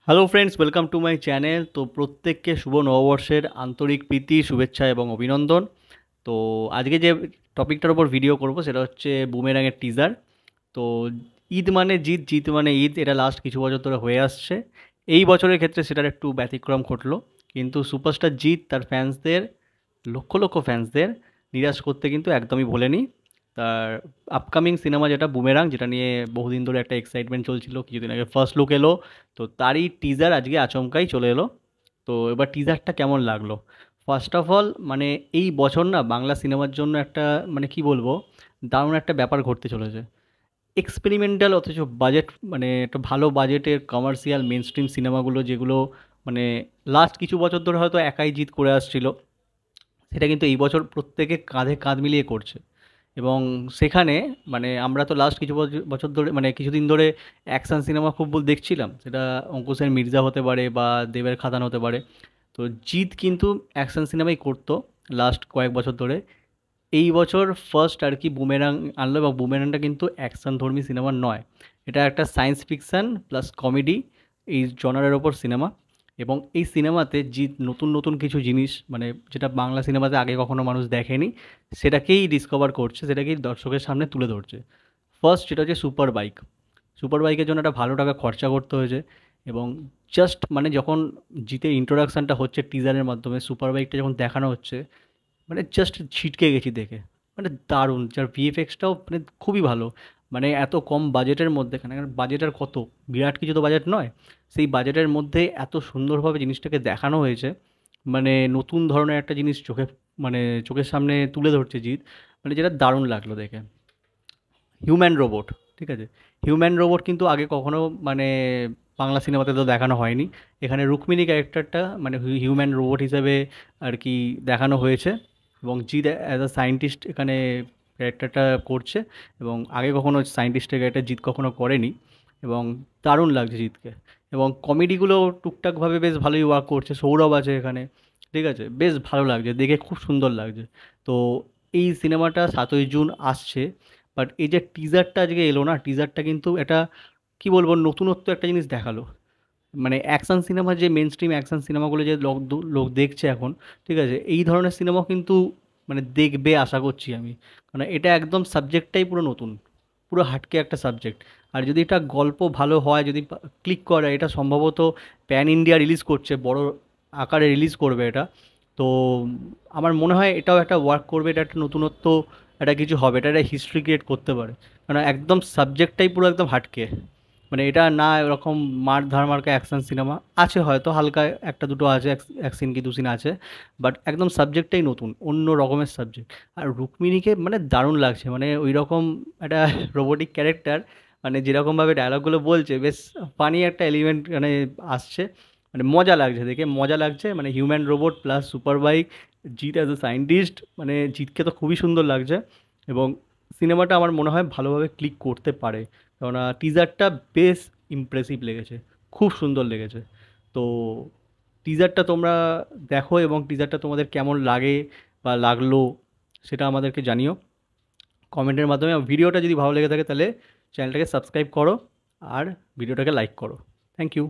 Hello friends, welcome to my channel. তো প্রত্যেককে শুভ নববর্ষের আন্তরিক প্রীতি, শুভেচ্ছা এবং অভিনন্দন। তো আজকে যে টপিকটার ওপর ভিডিও করব সেটা হচ্ছে বুমেরাংয়ের টিজার। তো ঈদ মানে জিত, জিত মানে ঈদ, এটা লাস্ট কিছু বছর ধরে হয়ে আসছে। এই বছরের ক্ষেত্রে সেটার একটু ব্যতিক্রম ঘটলো, কিন্তু সুপারস্টার জিত তার ফ্যান্সদের, লক্ষ লক্ষ ফ্যান্সদের নিরাশ করতে কিন্তু একদমই ভোলেনি। তার আপকামিং সিনেমা যেটা বুমেরাং, যেটা নিয়ে বহুদিন ধরে একটা এক্সাইটমেন্ট চলছিল, কিছুদিন আগে ফার্স্ট লুক এলো, তো তারই টিজার আজকে আচমকাই চলে এলো। তো এবার টিজারটা কেমন লাগলো? ফার্স্ট অফ অল, মানে এই বছর না বাংলা সিনেমার জন্য একটা, মানে কি বলবো, দারুণ একটা ব্যাপার ঘটতে চলেছে। এক্সপেরিমেন্টাল অথচ বাজেট, মানে একটা ভালো বাজেটের কমার্শিয়াল মেন স্ট্রিম সিনেমাগুলো যেগুলো মানে লাস্ট কিছু বছর ধরে হয়তো একাই জিত করে আসছিল, সেটা কিন্তু এই বছর প্রত্যেকে কাঁধে কাঁধ মিলিয়ে করছে। এবং সেখানে মানে আমরা তো লাস্ট কিছু বছর ধরে, মানে কিছুদিন ধরে অ্যাকশন সিনেমা খুব দেখছিলাম, সেটা অঙ্কুশের মির্জা হতে পারে বা দেবের খাদান হতে পারে। তো জিৎ কিন্তু অ্যাকশন সিনেমাই করতো লাস্ট কয়েক বছর ধরে। এই বছর ফার্স্ট আর কি বুমেরাং আনলো, এবং বুমেরাংটা কিন্তু অ্যাকশন ধর্মী সিনেমা নয়, এটা একটা সায়েন্স ফিকশন প্লাস কমেডি, এই জনারের ওপর সিনেমা। এবং এই সিনেমাতে জিৎ নতুন নতুন কিছু জিনিস, মানে যেটা বাংলা সিনেমাতে আগে কখনো মানুষ দেখেনি, সেটাকেই ডিসকভার করছে, সেটাকেই দর্শকের সামনে তুলে ধরছে। ফার্স্ট যেটা হচ্ছে সুপার বাইক। সুপার বাইকের জন্য একটা ভালো টাকা খরচা করতে হয়েছে। এবং জাস্ট মানে যখন জিতের ইন্ট্রোডাকশানটা হচ্ছে টিজারের মাধ্যমে, সুপার বাইকটা যখন দেখানো হচ্ছে, মানে জাস্ট ছিটকে গেছি দেখে। মানে দারুণ, যার ভিএফএক্সটাও মানে খুবই ভালো। মানে এত কম বাজেটের মধ্যে, এখানে বাজেট আর কত, বিরাট কিছু তো বাজেট নয়, সেই বাজেটের মধ্যে এত সুন্দরভাবে জিনিসটাকে দেখানো হয়েছে। মানে নতুন ধরনের একটা জিনিস চোখে, মানে চোখের সামনে তুলে ধরছে জিৎ, মানে যেটা দারুণ লাগলো দেখে। হিউম্যান রোবট, ঠিক আছে, হিউম্যান রোবট কিন্তু আগে কখনো মানে বাংলা সিনেমাতে তো দেখানো হয়নি। এখানে রুক্মিণী ক্যারেক্টারটা মানে হিউম্যান রোবট হিসেবে আর কি দেখানো হয়েছে। এবং জিৎ অ্যাজ আ সায়েন্টিস্ট এখানে ক্যারেক্টারটা করছে, এবং আগে কখনো সায়েন্টিস্টের ক্যারেক্টার জিৎ কখনো করেনি। এবং দারুণ লাগছে জিৎকে। এবং কমেডিগুলো টুকটাকভাবে বেশ ভালোই ওয়ার্ক করছে, সৌরভ আছে এখানে, ঠিক আছে, বেশ ভালো লাগছে দেখে, খুব সুন্দর লাগছে। তো এই সিনেমাটা 7ই জুন আসছে। বাট এই যে টিজারটা আজকে এলো না, টিজারটা কিন্তু এটা কি বলবো, নতুনত্ব একটা জিনিস দেখালো। মানে অ্যাকশন সিনেমা, যে মেন স্ট্রিম অ্যাকশন সিনেমাগুলো যে লোক লোক দেখছে এখন, ঠিক আছে, এই ধরনের সিনেমাও কিন্তু মানে দেখবে আশা করছি আমি। কারণ এটা একদম সাবজেক্টটাই পুরো নতুন, পুরো হাটকে একটা সাবজেক্ট। আর যদি এটা গল্প ভালো হয়, যদি ক্লিক করে, এটা সম্ভবত প্যান ইন্ডিয়া রিলিজ করছে, বড় আকারে রিলিজ করবে এটা। তো আমার মনে হয় এটাও একটা ওয়ার্ক করবে, এটা একটা নতুনত্ব, একটা কিছু হবে, এটা একটা হিস্ট্রি ক্রিয়েট করতে পারে। কারণ একদম সাবজেক্টটাই পুরো একদম হাটকে, মানে এটা না এরকম মার ধারমার্কা অ্যাকশন সিনেমা আছে, হয়তো হালকা একটা দুটো আছে, এক সিন কি দু সিন আছে, বাট একদম সাবজেক্টটাই নতুন, অন্য রকমের সাবজেক্ট। আর রুক্মিণীকে মানে দারুণ লাগছে, মানে ওই রকম একটা রোবোটিক ক্যারেক্টার, মানে যেরকমভাবে ডায়লগগুলো বলছে, বেশ ফানি একটা এলিমেন্ট মানে আসছে। মানে মজা লাগছে দেখে, মজা লাগছে, মানে human robot plus super bike, Jeet as a scientist, মানে জিৎকে তো খুবই সুন্দর লাগছে। এবং সিনেমাটা আমার মনে হয় ভালোভাবে ক্লিক করতে পারে, কেননা টিজারটা বেশ ইমপ্রেসিভ লেগেছে, খুব সুন্দর লেগেছে। তো টিজারটা তোমরা দেখো, এবং টিজারটা তোমাদের কেমন লাগে বা লাগলো সেটা আমাদেরকে জানিও কমেন্টের মাধ্যমে। ভিডিওটা যদি ভালো লেগে থাকে তাহলে চ্যানেলটাকে সাবস্ক্রাইব করো, আর ভিডিওটাকে লাইক করো। Thank you.